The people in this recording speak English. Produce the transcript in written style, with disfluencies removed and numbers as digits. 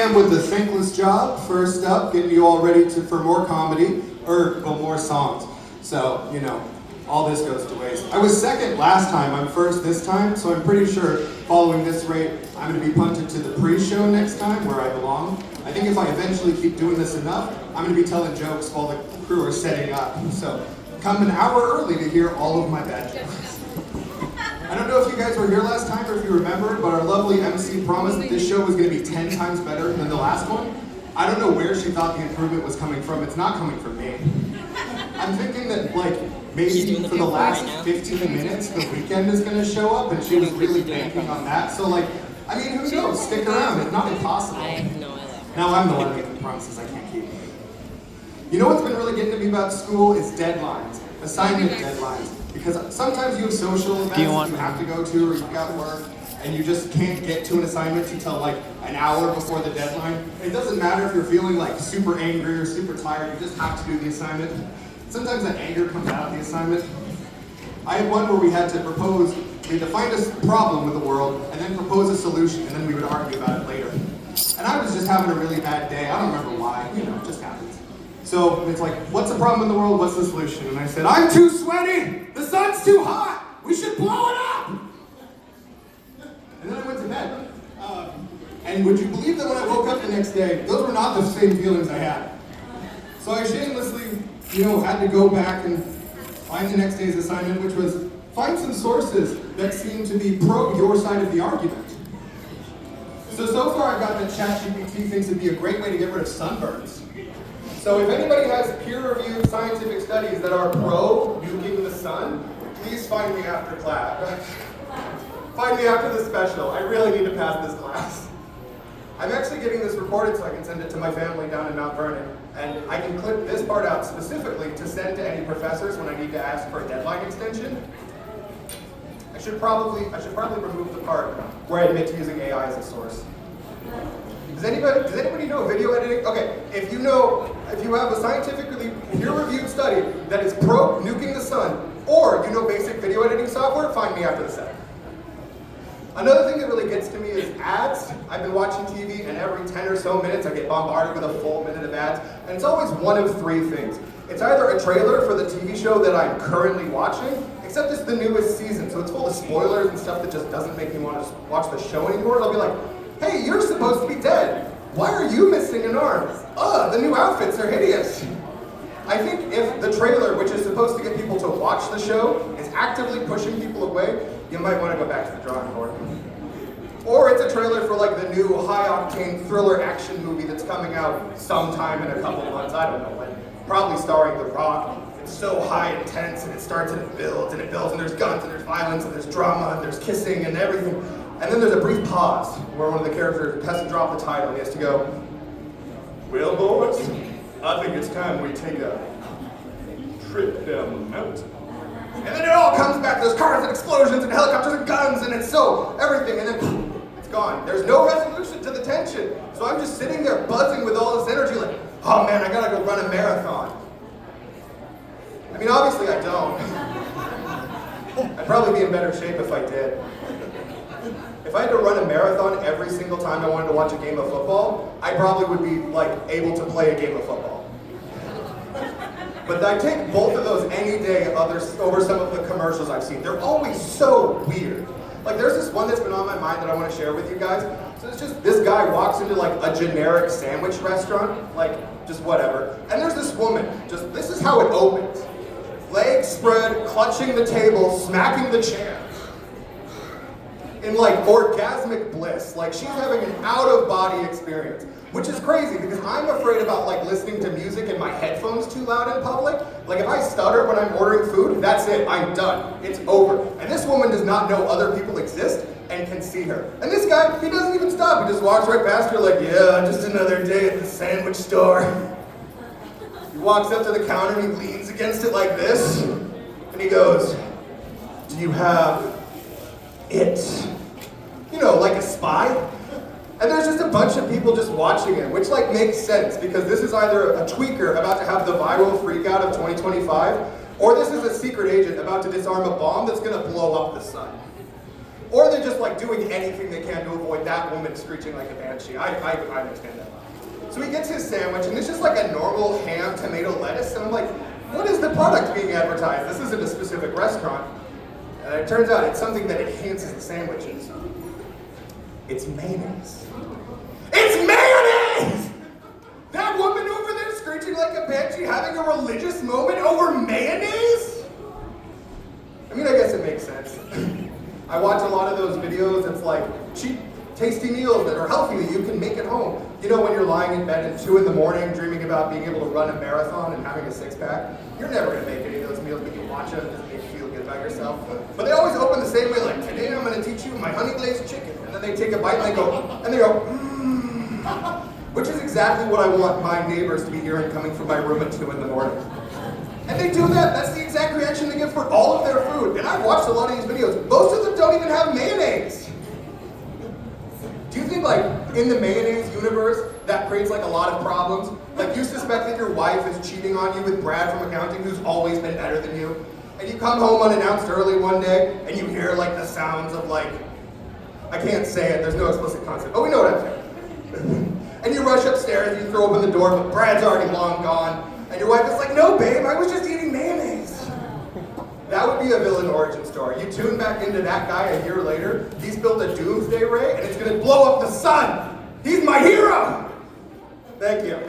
am with the Thankless Job. First up, getting you all ready for more comedy, more songs. So, you know, all this goes to waste. I was second last time, I'm first this time, so I'm pretty sure following this rate, I'm gonna be punted to the pre-show next time, where I belong. I think if I eventually keep doing this enough, I'm gonna be telling jokes while the crew are setting up. So, come an hour early to hear all of my bad jokes. I don't know if you guys were here last time or if you remembered, but our lovely MC promised that this show was going to be 10 times better than the last one. I don't know where she thought the improvement was coming from. It's not coming from me. I'm thinking that, like, maybe for the last 15 minutes, the weekend is going to show up, and she was really banking on that. So, like, I mean, who knows? Stick around. It's not impossible. Now I'm the one making promises I can't keep. You know what's been really getting to me about school is deadlines, assignment deadlines. Because sometimes you have social events you have to go to, or you've got work, and you just can't get to an assignment until like an hour before the deadline. It doesn't matter if you're feeling like super angry or super tired, you just have to do the assignment. Sometimes that anger comes out of the assignment. I had one where we had to find a problem with the world, and then propose a solution, and then we would argue about it later. And I was just having a really bad day. I don't remember why, you know, it just happens. So it's like, what's the problem in the world? What's the solution? And I said, I'm too sweaty. The sun's too hot. We should blow it up. And then I went to bed. And would you believe that when I woke up the next day, those were not the same feelings I had. So I shamelessly, had to go back and find the next day's assignment, which was find some sources that seem to be pro your side of the argument. So far I've got that ChatGPT thinks it'd be a great way to get rid of sunburns. So if anybody has peer-reviewed scientific studies that are pro nuking the sun, please find me after class. Find me after the special. I really need to pass this class. I'm actually getting this recorded so I can send it to my family down in Mount Vernon, and I can clip this part out specifically to send to any professors when I need to ask for a deadline extension. I should probably remove the part where I admit to using AI as a source. Does anybody know video editing? Okay, if you have a scientifically peer-reviewed study that is pro nuking the sun, or you know basic video editing software, find me after the set. Another thing that really gets to me is ads. I've been watching TV, and every 10 or so minutes I get bombarded with a full minute of ads, and it's always one of three things. It's either a trailer for the TV show that I'm currently watching, except it's the newest season, so it's full of spoilers and stuff that just doesn't make me want to watch the show anymore. They'll be like, hey, you're supposed to be dead. Why are you missing an arm? Ugh, the new outfits are hideous. I think if the trailer, which is supposed to get people to watch the show, is actively pushing people away, you might want to go back to the drawing board. Or it's a trailer for like the new high-octane thriller action movie that's coming out sometime in a couple of months, I don't know when. Probably starring The Rock. It's so high and tense, and it starts and it builds, and there's guns, and there's violence, and there's drama, and there's kissing, and everything. And then there's a brief pause where one of the characters has to drop the title and he has to go, well, boys, I think it's time we take a trip down the mountain. And then it all comes back, there's cars and explosions and helicopters and guns and it's so everything, and then it's gone. There's no resolution to the tension. So I'm just sitting there buzzing with all this energy like, oh man, I gotta go run a marathon. I mean, obviously I don't. I'd probably be in better shape if I did. If I had to run a marathon every single time I wanted to watch a game of football, I probably would be like able to play a game of football. But I take both of those any day over some of the commercials I've seen. They're always so weird. Like there's this one that's been on my mind that I want to share with you guys. So it's just this guy walks into like a generic sandwich restaurant, like just whatever. And there's this woman, this is how it opens. Legs spread, clutching the table, smacking the chair. In like orgasmic bliss, like she's having an out-of-body experience, which is crazy because I'm afraid about like listening to music in my headphones too loud in public. Like if I stutter when I'm ordering food, that's it, I'm done, it's over. And this woman does not know other people exist and can see her. And this guy, he doesn't even stop, he just walks right past her like, yeah, just another day at the sandwich store. He walks up to the counter and he leans against it like this, and he goes, do you have it? Like a spy? And there's just a bunch of people just watching it, which like makes sense because this is either a tweaker about to have the viral freakout of 2025, or this is a secret agent about to disarm a bomb that's gonna blow up the sun. Or they're just like doing anything they can to avoid that woman screeching like a banshee. I understand that. So he gets his sandwich, and it's just like a normal ham, tomato, lettuce, and I'm like, what is the product being advertised? This isn't a specific restaurant. And it turns out it's something that enhances the sandwiches. It's mayonnaise. It's mayonnaise! That woman over there screeching like a banshee, having a religious moment over mayonnaise? I mean, I guess it makes sense. I watch a lot of those videos. It's like cheap, tasty meals that are healthy that you can make at home. You know, when you're lying in bed at 2 in the morning dreaming about being able to run a marathon and having a six-pack, you're never going to make any of those meals, but you watch them just make you feel good about yourself. But they always open the same way, like, today I'm going to teach you my honey glazed chicken. And then they take a bite and they go, mmm. Which is exactly what I want my neighbors to be hearing coming from my room at 2 in the morning. And they do that. That's the exact reaction they give for all of their food. And I've watched a lot of these videos. Most of them don't even have mayonnaise. Do you think, like, in the mayonnaise universe, that creates, like, a lot of problems? Like, you suspect that your wife is cheating on you with Brad from accounting, who's always been better than you? And you come home unannounced early one day, and you hear, like, the sounds of, like, I can't say it, there's no explicit concept. Oh, we know what I'm saying. And you rush upstairs, and you throw open the door, but Brad's already long gone. And your wife is like, no, babe, I was just eating mayonnaise. That would be a villain origin story. You tune back into that guy a year later, he's built a doomsday ray, and it's gonna blow up the sun. He's my hero! Thank you.